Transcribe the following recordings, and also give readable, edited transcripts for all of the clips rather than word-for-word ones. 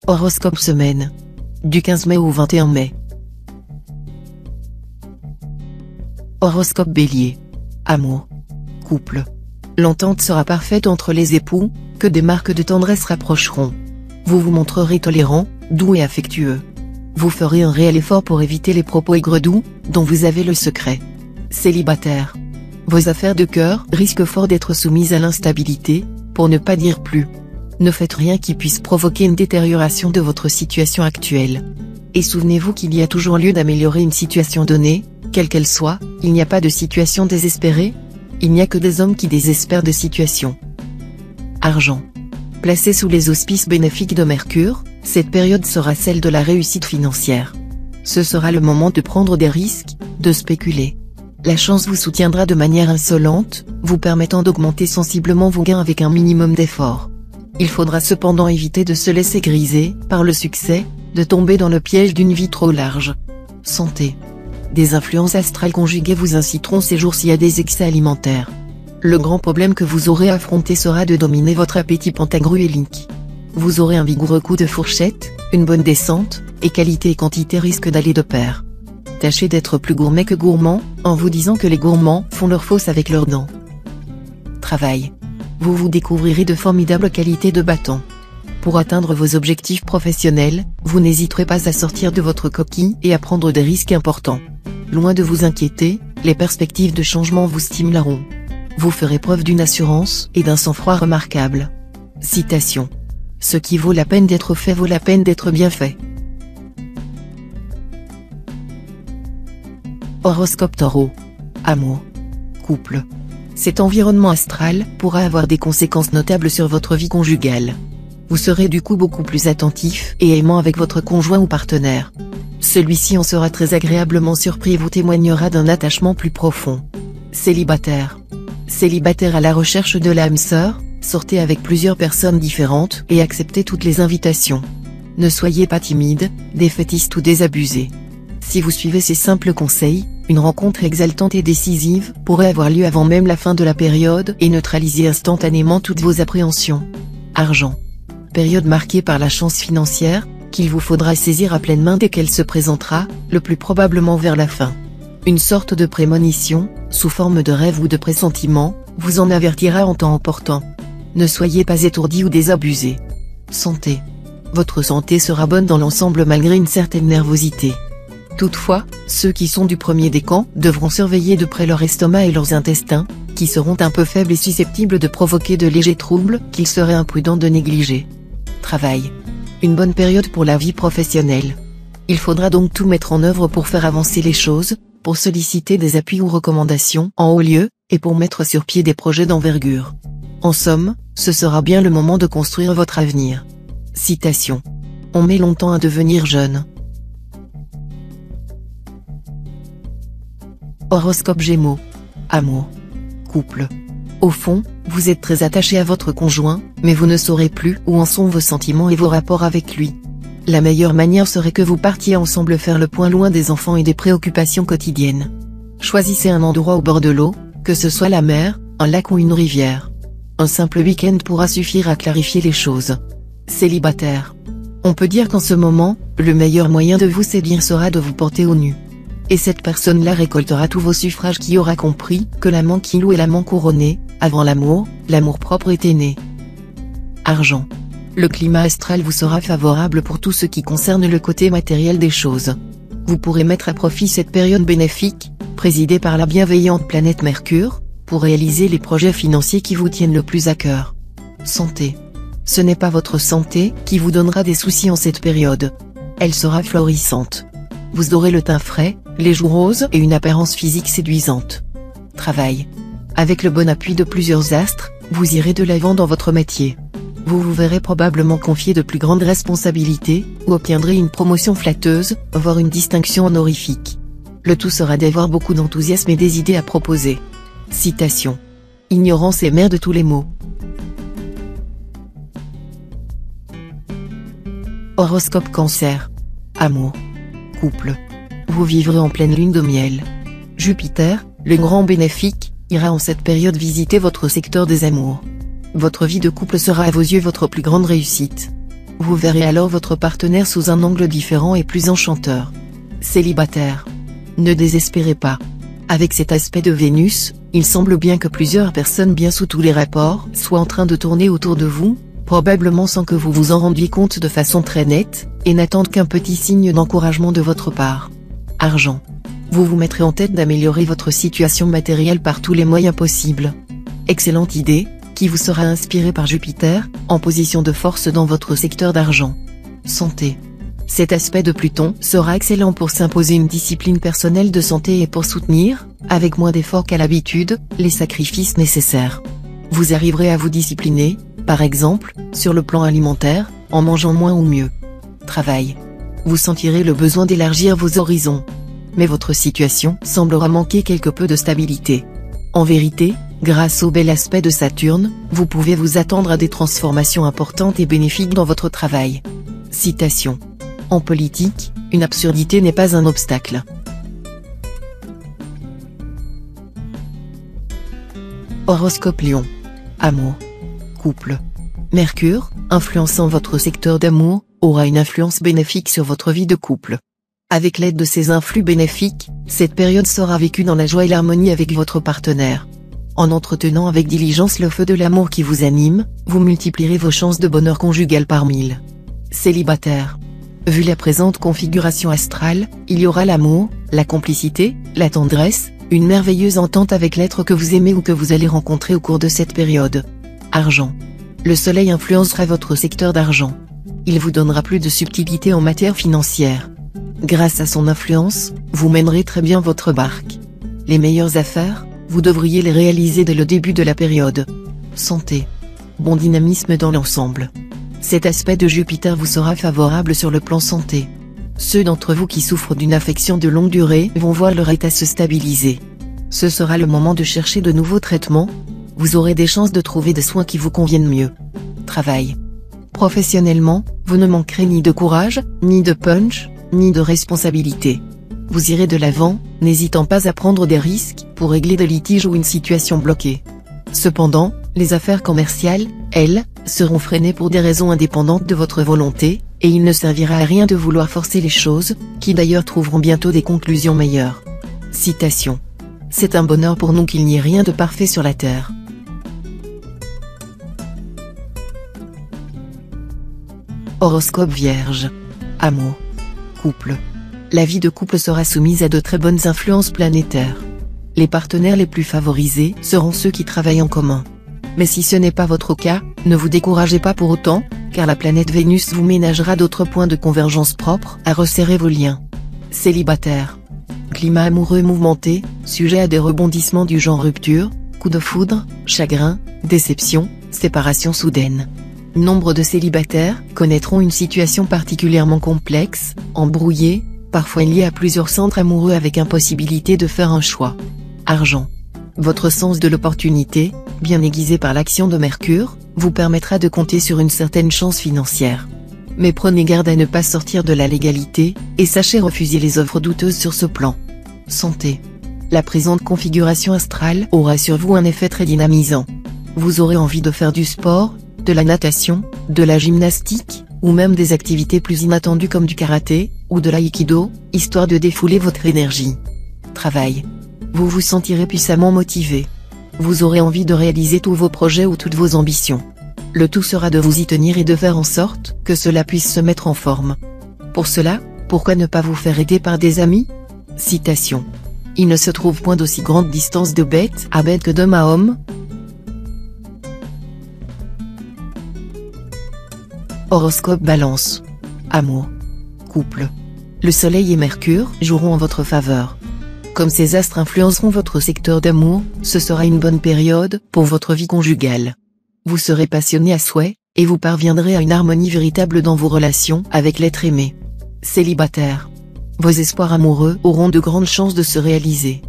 Horoscope semaine. Du 15 mai au 21 mai. Horoscope Bélier. Amour. Couple. L'entente sera parfaite entre les époux, que des marques de tendresse rapprocheront. Vous vous montrerez tolérant, doux et affectueux. Vous ferez un réel effort pour éviter les propos aigres-doux, dont vous avez le secret. Célibataire. Vos affaires de cœur risquent fort d'être soumises à l'instabilité, pour ne pas dire plus. Ne faites rien qui puisse provoquer une détérioration de votre situation actuelle. Et souvenez-vous qu'il y a toujours lieu d'améliorer une situation donnée, quelle qu'elle soit, il n'y a pas de situation désespérée. Il n'y a que des hommes qui désespèrent de situations. Argent. Placé sous les auspices bénéfiques de Mercure, cette période sera celle de la réussite financière. Ce sera le moment de prendre des risques, de spéculer. La chance vous soutiendra de manière insolente, vous permettant d'augmenter sensiblement vos gains avec un minimum d'effort. Il faudra cependant éviter de se laisser griser par le succès, de tomber dans le piège d'une vie trop large. Santé. Des influences astrales conjuguées vous inciteront ces jours-ci à des excès alimentaires. Le grand problème que vous aurez à affronter sera de dominer votre appétit pentagruélique. Vous aurez un vigoureux coup de fourchette, une bonne descente, et qualité et quantité risquent d'aller de pair. Tâchez d'être plus gourmet que gourmand, en vous disant que les gourmands font leur fausse avec leurs dents. Travail. Vous vous découvrirez de formidables qualités de bâton. Pour atteindre vos objectifs professionnels, vous n'hésiterez pas à sortir de votre coquille et à prendre des risques importants. Loin de vous inquiéter, les perspectives de changement vous stimuleront. Vous ferez preuve d'une assurance et d'un sang-froid remarquable. Citation. Ce qui vaut la peine d'être fait vaut la peine d'être bien fait. Horoscope Taureau. Amour. Couple. Cet environnement astral pourra avoir des conséquences notables sur votre vie conjugale. Vous serez du coup beaucoup plus attentif et aimant avec votre conjoint ou partenaire. Celui-ci en sera très agréablement surpris et vous témoignera d'un attachement plus profond. Célibataire. Célibataire à la recherche de l'âme sœur, sortez avec plusieurs personnes différentes et acceptez toutes les invitations. Ne soyez pas timide, défaitiste ou désabusé. Si vous suivez ces simples conseils, une rencontre exaltante et décisive pourrait avoir lieu avant même la fin de la période et neutraliser instantanément toutes vos appréhensions. Argent. Période marquée par la chance financière, qu'il vous faudra saisir à pleine main dès qu'elle se présentera, le plus probablement vers la fin. Une sorte de prémonition, sous forme de rêve ou de pressentiment, vous en avertira en temps opportun. Ne soyez pas étourdi ou désabusé. Santé. Votre santé sera bonne dans l'ensemble malgré une certaine nervosité. Toutefois, ceux qui sont du premier décan devront surveiller de près leur estomac et leurs intestins, qui seront un peu faibles et susceptibles de provoquer de légers troubles qu'il serait imprudent de négliger. Travail. Une bonne période pour la vie professionnelle. Il faudra donc tout mettre en œuvre pour faire avancer les choses, pour solliciter des appuis ou recommandations en haut lieu, et pour mettre sur pied des projets d'envergure. En somme, ce sera bien le moment de construire votre avenir. Citation. On met longtemps à devenir jeune. Horoscope Gémeaux. Amour. Couple. Au fond, vous êtes très attaché à votre conjoint, mais vous ne saurez plus où en sont vos sentiments et vos rapports avec lui. La meilleure manière serait que vous partiez ensemble faire le point loin des enfants et des préoccupations quotidiennes. Choisissez un endroit au bord de l'eau, que ce soit la mer, un lac ou une rivière. Un simple week-end pourra suffire à clarifier les choses. Célibataire. On peut dire qu'en ce moment, le meilleur moyen de vous séduire sera de vous porter au nu. Et cette personne-là récoltera tous vos suffrages qui aura compris que l'amant qui loue est l'amant couronné, avant l'amour, l'amour-propre était né. Argent. Le climat astral vous sera favorable pour tout ce qui concerne le côté matériel des choses. Vous pourrez mettre à profit cette période bénéfique, présidée par la bienveillante planète Mercure, pour réaliser les projets financiers qui vous tiennent le plus à cœur. Santé. Ce n'est pas votre santé qui vous donnera des soucis en cette période. Elle sera florissante. Vous aurez le teint frais, les joues roses et une apparence physique séduisante. Travail. Avec le bon appui de plusieurs astres, vous irez de l'avant dans votre métier. Vous vous verrez probablement confier de plus grandes responsabilités, ou obtiendrez une promotion flatteuse, voire une distinction honorifique. Le tout sera d'avoir beaucoup d'enthousiasme et des idées à proposer. Citation. Ignorance est mère de tous les maux. Horoscope Cancer. Amour. Couple. Vous vivrez en pleine lune de miel. Jupiter, le grand bénéfique, ira en cette période visiter votre secteur des amours. Votre vie de couple sera à vos yeux votre plus grande réussite. Vous verrez alors votre partenaire sous un angle différent et plus enchanteur. Célibataire. Ne désespérez pas. Avec cet aspect de Vénus, il semble bien que plusieurs personnes bien sous tous les rapports soient en train de tourner autour de vous, probablement sans que vous vous en rendiez compte de façon très nette, et n'attendent qu'un petit signe d'encouragement de votre part. Argent. Vous vous mettrez en tête d'améliorer votre situation matérielle par tous les moyens possibles. Excellente idée, qui vous sera inspirée par Jupiter, en position de force dans votre secteur d'argent. Santé. Cet aspect de Pluton sera excellent pour s'imposer une discipline personnelle de santé et pour soutenir, avec moins d'efforts qu'à l'habitude, les sacrifices nécessaires. Vous arriverez à vous discipliner, par exemple, sur le plan alimentaire, en mangeant moins ou mieux. Travail. Vous sentirez le besoin d'élargir vos horizons. Mais votre situation semblera manquer quelque peu de stabilité. En vérité, grâce au bel aspect de Saturne, vous pouvez vous attendre à des transformations importantes et bénéfiques dans votre travail. Citation. En politique, une absurdité n'est pas un obstacle. Horoscope Lion. Amour. Couple. Mercure, influençant votre secteur d'amour, aura une influence bénéfique sur votre vie de couple. Avec l'aide de ces influx bénéfiques, cette période sera vécue dans la joie et l'harmonie avec votre partenaire. En entretenant avec diligence le feu de l'amour qui vous anime, vous multiplierez vos chances de bonheur conjugal par 1000. Célibataire. Vu la présente configuration astrale, il y aura l'amour, la complicité, la tendresse, une merveilleuse entente avec l'être que vous aimez ou que vous allez rencontrer au cours de cette période. Argent. Le soleil influencera votre secteur d'argent. Il vous donnera plus de subtilité en matière financière. Grâce à son influence, vous mènerez très bien votre barque. Les meilleures affaires, vous devriez les réaliser dès le début de la période. Santé. Bon dynamisme dans l'ensemble. Cet aspect de Jupiter vous sera favorable sur le plan santé. Ceux d'entre vous qui souffrent d'une affection de longue durée vont voir leur état se stabiliser. Ce sera le moment de chercher de nouveaux traitements. Vous aurez des chances de trouver des soins qui vous conviennent mieux. Travail. Professionnellement, vous ne manquerez ni de courage, ni de punch, ni de responsabilité. Vous irez de l'avant, n'hésitant pas à prendre des risques pour régler des litiges ou une situation bloquée. Cependant, les affaires commerciales, elles, seront freinées pour des raisons indépendantes de votre volonté, et il ne servira à rien de vouloir forcer les choses, qui d'ailleurs trouveront bientôt des conclusions meilleures. Citation. C'est un bonheur pour nous qu'il n'y ait rien de parfait sur la terre. Horoscope Vierge. Amour. Couple. La vie de couple sera soumise à de très bonnes influences planétaires. Les partenaires les plus favorisés seront ceux qui travaillent en commun. Mais si ce n'est pas votre cas, ne vous découragez pas pour autant, car la planète Vénus vous ménagera d'autres points de convergence propres à resserrer vos liens. Célibataire. Climat amoureux mouvementé, sujet à des rebondissements du genre rupture, coup de foudre, chagrin, déception, séparation soudaine. Nombre de célibataires connaîtront une situation particulièrement complexe, embrouillée, parfois liée à plusieurs centres amoureux avec impossibilité de faire un choix. Argent. Votre sens de l'opportunité, bien aiguisé par l'action de Mercure, vous permettra de compter sur une certaine chance financière. Mais prenez garde à ne pas sortir de la légalité, et sachez refuser les offres douteuses sur ce plan. Santé. La présente configuration astrale aura sur vous un effet très dynamisant. Vous aurez envie de faire du sport, de la natation, de la gymnastique, ou même des activités plus inattendues comme du karaté, ou de l'aïkido, histoire de défouler votre énergie. Travail. Vous vous sentirez puissamment motivé. Vous aurez envie de réaliser tous vos projets ou toutes vos ambitions. Le tout sera de vous y tenir et de faire en sorte que cela puisse se mettre en forme. Pour cela, pourquoi ne pas vous faire aider par des amis? Citation. Il ne se trouve point d'aussi grande distance de bête à bête que d'homme à homme. Horoscope Balance. Amour. Couple. Le Soleil et Mercure joueront en votre faveur. Comme ces astres influenceront votre secteur d'amour, ce sera une bonne période pour votre vie conjugale. Vous serez passionné à souhait, et vous parviendrez à une harmonie véritable dans vos relations avec l'être aimé. Célibataire. Vos espoirs amoureux auront de grandes chances de se réaliser.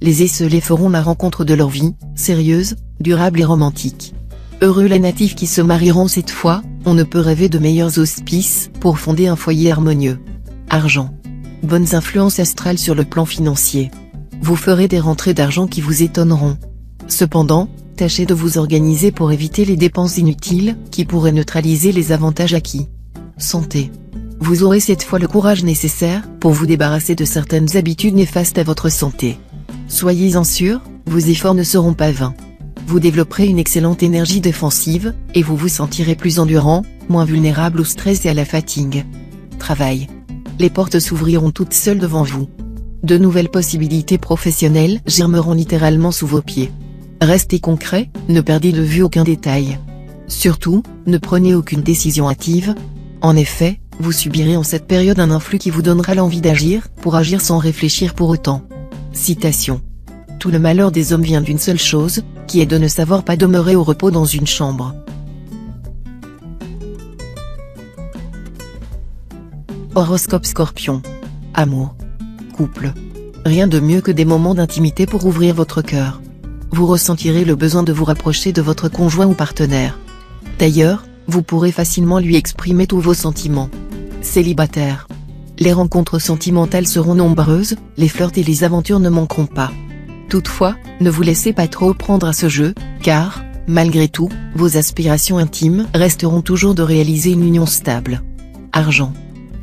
Les esselés feront la rencontre de leur vie, sérieuse, durable et romantique. Heureux les natifs qui se marieront cette fois, on ne peut rêver de meilleurs auspices pour fonder un foyer harmonieux. Argent. Bonnes influences astrales sur le plan financier. Vous ferez des rentrées d'argent qui vous étonneront. Cependant, tâchez de vous organiser pour éviter les dépenses inutiles qui pourraient neutraliser les avantages acquis. Santé. Vous aurez cette fois le courage nécessaire pour vous débarrasser de certaines habitudes néfastes à votre santé. Soyez-en sûr, vos efforts ne seront pas vains. Vous développerez une excellente énergie défensive, et vous vous sentirez plus endurant, moins vulnérable au stress et à la fatigue. Travail. Les portes s'ouvriront toutes seules devant vous. De nouvelles possibilités professionnelles germeront littéralement sous vos pieds. Restez concret, ne perdez de vue aucun détail. Surtout, ne prenez aucune décision hâtive. En effet, vous subirez en cette période un influx qui vous donnera l'envie d'agir, pour agir sans réfléchir pour autant. Citation. Tout le malheur des hommes vient d'une seule chose, qui est de ne savoir pas demeurer au repos dans une chambre. Horoscope Scorpion. Amour. Couple. Rien de mieux que des moments d'intimité pour ouvrir votre cœur. Vous ressentirez le besoin de vous rapprocher de votre conjoint ou partenaire. D'ailleurs, vous pourrez facilement lui exprimer tous vos sentiments. Célibataire. Les rencontres sentimentales seront nombreuses, les flirts et les aventures ne manqueront pas. Toutefois, ne vous laissez pas trop prendre à ce jeu, car, malgré tout, vos aspirations intimes resteront toujours de réaliser une union stable. Argent.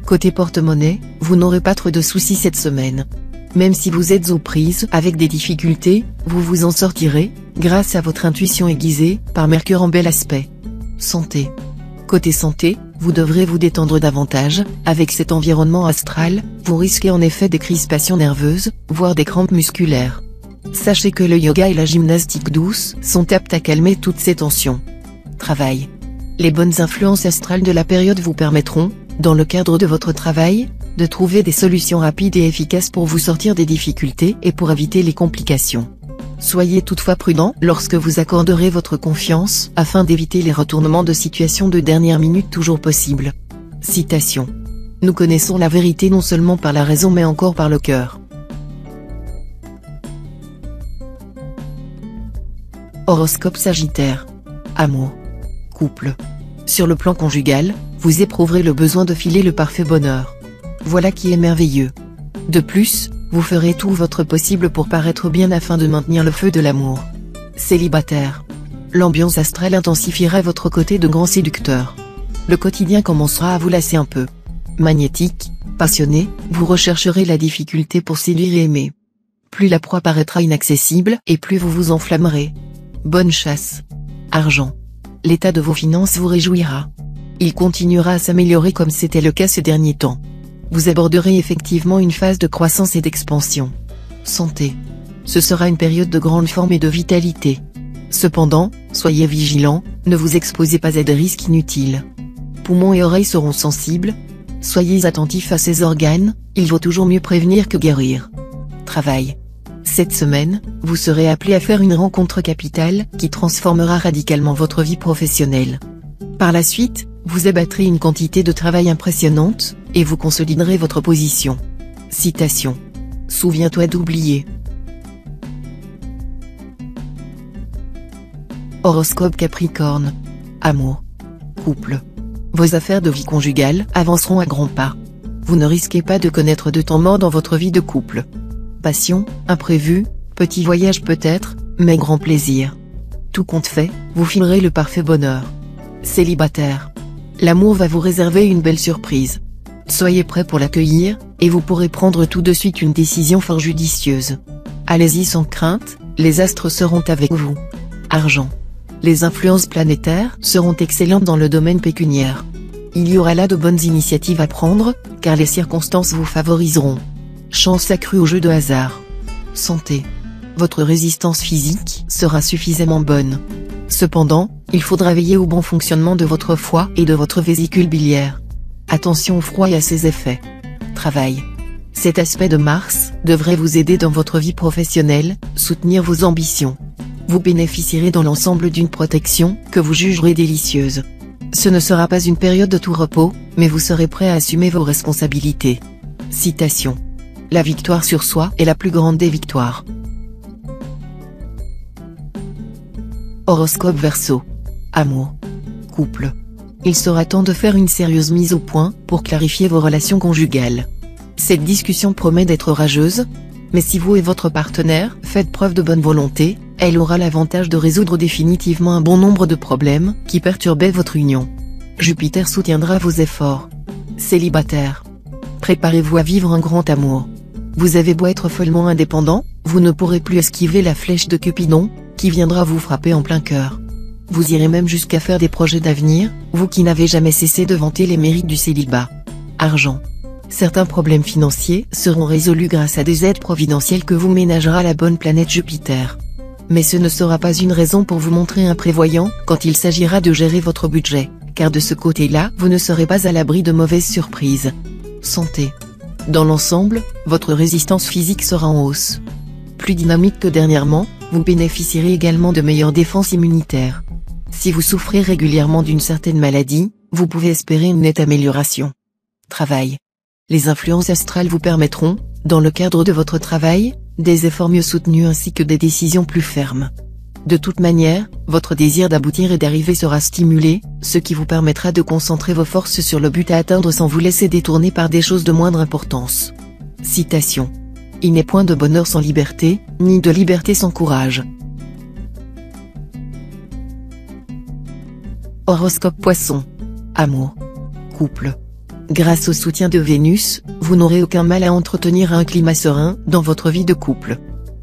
Côté porte-monnaie, vous n'aurez pas trop de soucis cette semaine. Même si vous êtes aux prises avec des difficultés, vous vous en sortirez, grâce à votre intuition aiguisée, par Mercure en bel aspect. Santé. Côté santé, vous devrez vous détendre davantage, avec cet environnement astral, vous risquez en effet des crispations nerveuses, voire des crampes musculaires. Sachez que le yoga et la gymnastique douce sont aptes à calmer toutes ces tensions. Travail. Les bonnes influences astrales de la période vous permettront, dans le cadre de votre travail, de trouver des solutions rapides et efficaces pour vous sortir des difficultés et pour éviter les complications. Soyez toutefois prudent lorsque vous accorderez votre confiance afin d'éviter les retournements de situation de dernière minute toujours possibles. Citation. Nous connaissons la vérité non seulement par la raison mais encore par le cœur. Horoscope Sagittaire. Amour. Couple. Sur le plan conjugal, vous éprouverez le besoin de filer le parfait bonheur. Voilà qui est merveilleux. De plus, vous ferez tout votre possible pour paraître bien afin de maintenir le feu de l'amour. Célibataire. L'ambiance astrale intensifiera votre côté de grand séducteur. Le quotidien commencera à vous lasser un peu. Magnétique, passionné, vous rechercherez la difficulté pour séduire et aimer. Plus la proie paraîtra inaccessible et plus vous vous enflammerez. Bonne chasse. Argent. L'état de vos finances vous réjouira. Il continuera à s'améliorer comme c'était le cas ces derniers temps. Vous aborderez effectivement une phase de croissance et d'expansion. Santé. Ce sera une période de grande forme et de vitalité. Cependant, soyez vigilants, ne vous exposez pas à des risques inutiles. Poumons et oreilles seront sensibles. Soyez attentifs à ces organes, il vaut toujours mieux prévenir que guérir. Travail. Cette semaine, vous serez appelé à faire une rencontre capitale qui transformera radicalement votre vie professionnelle. Par la suite, vous abattrez une quantité de travail impressionnante, et vous consoliderez votre position. Citation. Souviens-toi d'oublier. Horoscope Capricorne. Amour. Couple. Vos affaires de vie conjugale avanceront à grands pas. Vous ne risquez pas de connaître de temps mort dans votre vie de couple. Passion, imprévu, petit voyage peut-être, mais grand plaisir. Tout compte fait, vous filerez le parfait bonheur. Célibataire. L'amour va vous réserver une belle surprise. Soyez prêt pour l'accueillir, et vous pourrez prendre tout de suite une décision fort judicieuse. Allez-y sans crainte, les astres seront avec vous. Argent. Les influences planétaires seront excellentes dans le domaine pécuniaire. Il y aura là de bonnes initiatives à prendre, car les circonstances vous favoriseront. Chance accrue au jeu de hasard. Santé. Votre résistance physique sera suffisamment bonne. Cependant, il faudra veiller au bon fonctionnement de votre foie et de votre vésicule biliaire. Attention au froid et à ses effets. Travail. Cet aspect de Mars devrait vous aider dans votre vie professionnelle, soutenir vos ambitions. Vous bénéficierez dans l'ensemble d'une protection que vous jugerez délicieuse. Ce ne sera pas une période de tout repos, mais vous serez prêt à assumer vos responsabilités. Citation. La victoire sur soi est la plus grande des victoires. Horoscope Verseau. Amour. Couple. Il sera temps de faire une sérieuse mise au point pour clarifier vos relations conjugales. Cette discussion promet d'être orageuse, mais si vous et votre partenaire faites preuve de bonne volonté, elle aura l'avantage de résoudre définitivement un bon nombre de problèmes qui perturbaient votre union. Jupiter soutiendra vos efforts. Célibataire. Préparez-vous à vivre un grand amour. Vous avez beau être follement indépendant, vous ne pourrez plus esquiver la flèche de Cupidon, qui viendra vous frapper en plein cœur. Vous irez même jusqu'à faire des projets d'avenir, vous qui n'avez jamais cessé de vanter les mérites du célibat. Argent. Certains problèmes financiers seront résolus grâce à des aides providentielles que vous ménagera la bonne planète Jupiter. Mais ce ne sera pas une raison pour vous montrer imprévoyant quand il s'agira de gérer votre budget, car de ce côté-là vous ne serez pas à l'abri de mauvaises surprises. Santé. Dans l'ensemble, votre résistance physique sera en hausse. Plus dynamique que dernièrement, vous bénéficierez également de meilleures défenses immunitaires. Si vous souffrez régulièrement d'une certaine maladie, vous pouvez espérer une nette amélioration. Travail. Les influences astrales vous permettront, dans le cadre de votre travail, des efforts mieux soutenus ainsi que des décisions plus fermes. De toute manière, votre désir d'aboutir et d'arriver sera stimulé, ce qui vous permettra de concentrer vos forces sur le but à atteindre sans vous laisser détourner par des choses de moindre importance. Citation. Il n'est point de bonheur sans liberté, ni de liberté sans courage. Horoscope Poisson. Amour. Couple. Grâce au soutien de Vénus, vous n'aurez aucun mal à entretenir un climat serein dans votre vie de couple.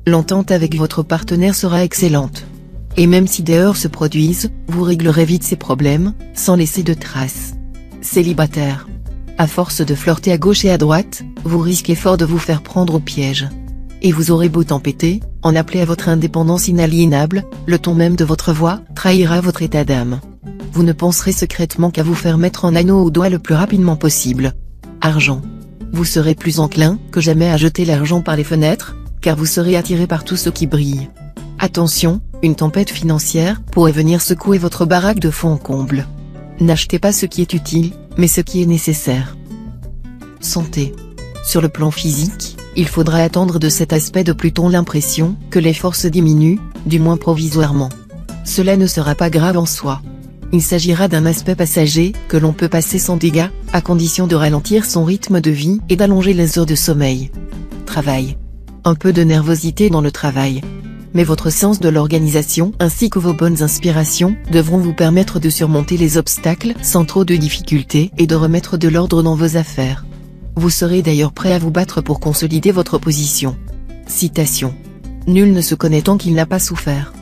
L'entente avec votre partenaire sera excellente. Et même si des heurts se produisent, vous réglerez vite ces problèmes, sans laisser de traces. Célibataire. À force de flirter à gauche et à droite, vous risquez fort de vous faire prendre au piège. Et vous aurez beau tempêter, en appeler à votre indépendance inaliénable, le ton même de votre voix trahira votre état d'âme. Vous ne penserez secrètement qu'à vous faire mettre en anneau au doigt le plus rapidement possible. Argent. Vous serez plus enclin que jamais à jeter l'argent par les fenêtres, car vous serez attiré par tout ce qui brille. Attention, une tempête financière pourrait venir secouer votre baraque de fond en comble. N'achetez pas ce qui est utile, mais ce qui est nécessaire. Santé. Sur le plan physique, il faudra attendre de cet aspect de Pluton l'impression que les forces diminuent, du moins provisoirement. Cela ne sera pas grave en soi. Il s'agira d'un aspect passager que l'on peut passer sans dégâts, à condition de ralentir son rythme de vie et d'allonger les heures de sommeil. Travail. Un peu de nervosité dans le travail. Mais votre sens de l'organisation ainsi que vos bonnes inspirations devront vous permettre de surmonter les obstacles sans trop de difficultés et de remettre de l'ordre dans vos affaires. Vous serez d'ailleurs prêt à vous battre pour consolider votre position. Citation. Nul ne se connaît tant qu'il n'a pas souffert.